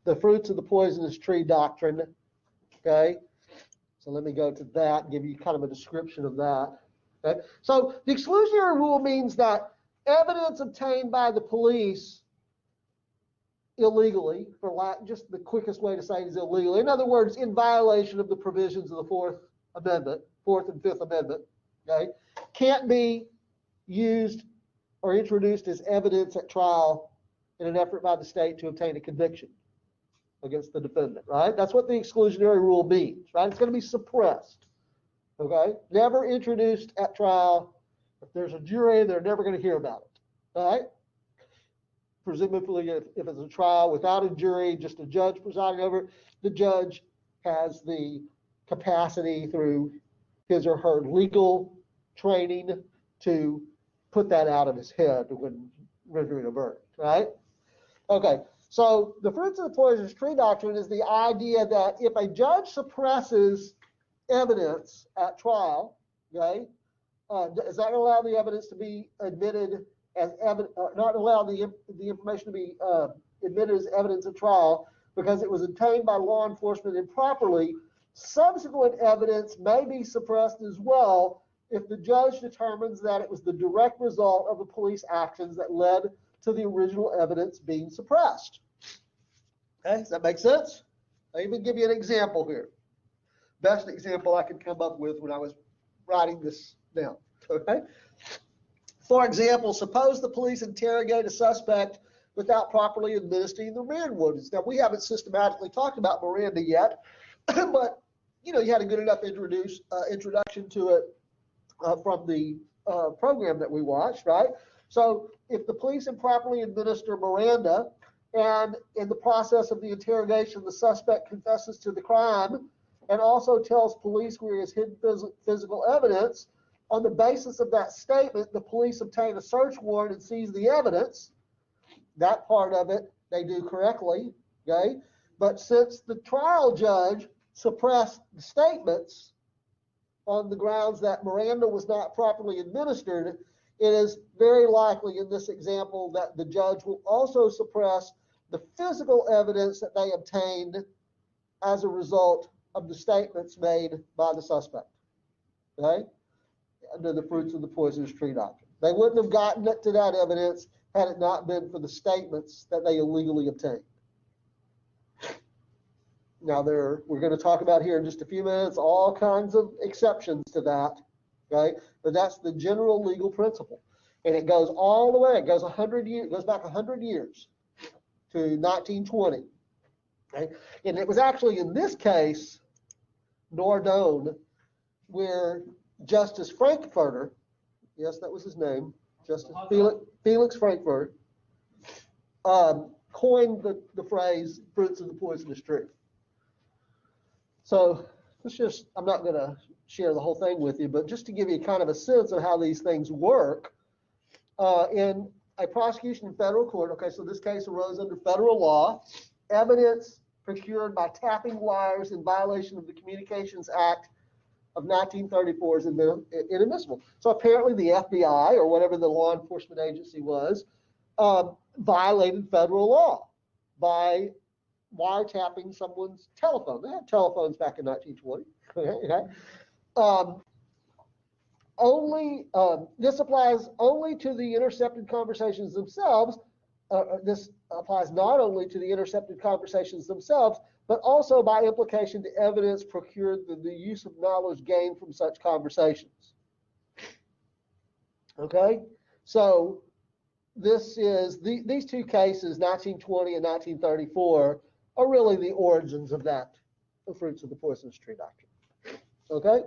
the Fruits of the Poisonous Tree Doctrine. Okay, so let me go to that and give you kind of a description of that. Okay, so the exclusionary rule means that evidence obtained by the police illegally, for lack, just the quickest way to say it is illegally. In other words, in violation of the provisions of the Fourth and Fifth Amendment, okay, can't be used or introduced as evidence at trial in an effort by the state to obtain a conviction against the defendant, right? That's what the exclusionary rule means, right? It's going to be suppressed, okay? Never introduced at trial. If there's a jury, they're never going to hear about it, all right? Presumably, if it's a trial without a jury, just a judge presiding over it, the judge has the capacity through his or her legal training to put that out of his head when rendering a verdict, right? Okay, so the Fruits of the Poisonous Tree Doctrine is the idea that if a judge suppresses evidence at trial, okay, does that allow the evidence to be admitted as evidence, not allow the information to be admitted as evidence at trial because it was obtained by law enforcement improperly, subsequent evidence may be suppressed as well if the judge determines that it was the direct result of the police actions that led to the original evidence being suppressed. Okay, does that make sense? I'll even give you an example here. Best example I could come up with when I was writing this down. Okay. For example, suppose the police interrogate a suspect without properly administering the Miranda warnings. Now, we haven't systematically talked about Miranda yet, but you know, you had a good enough introduction to it from the program that we watched, right? So if the police improperly administer Miranda and in the process of the interrogation, the suspect confesses to the crime and also tells police where he has hidden physical evidence, on the basis of that statement, the police obtain a search warrant and seize the evidence. That part of it they do correctly, okay? But since the trial judge suppressed the statements on the grounds that Miranda was not properly administered, it is very likely in this example that the judge will also suppress the physical evidence that they obtained as a result of the statements made by the suspect, okay? Under the Fruits of the Poisonous Tree Doctrine. They wouldn't have gotten it to that evidence had it not been for the statements that they illegally obtained. Now, we're going to talk about here in just a few minutes all kinds of exceptions to that, okay? But that's the general legal principle. And it goes all the way, it goes 100 years, it goes back 100 years to 1920. Okay? And it was actually in this case, Nordone, where Justice Frankfurter, yes, that was his name, Justice Felix Frankfurter, coined the phrase "fruits of the poisonous tree." So let's just, I'm not going to share the whole thing with you, but just to give you kind of a sense of how these things work, in a prosecution in federal court, okay, so this case arose under federal law, evidence procured by tapping wires in violation of the Communications Act of 1934 is inadmissible. So apparently the FBI or whatever the law enforcement agency was violated federal law by wiretapping someone's telephone. They had telephones back in 1920. Okay? This applies only to the intercepted conversations themselves. This applies not only to the intercepted conversations themselves, but also by implication to evidence procured through the use of knowledge gained from such conversations. Okay? So this is, these two cases, 1920 and 1934, are really the origins of that, the Fruits of the Poisonous Tree Doctrine. Okay?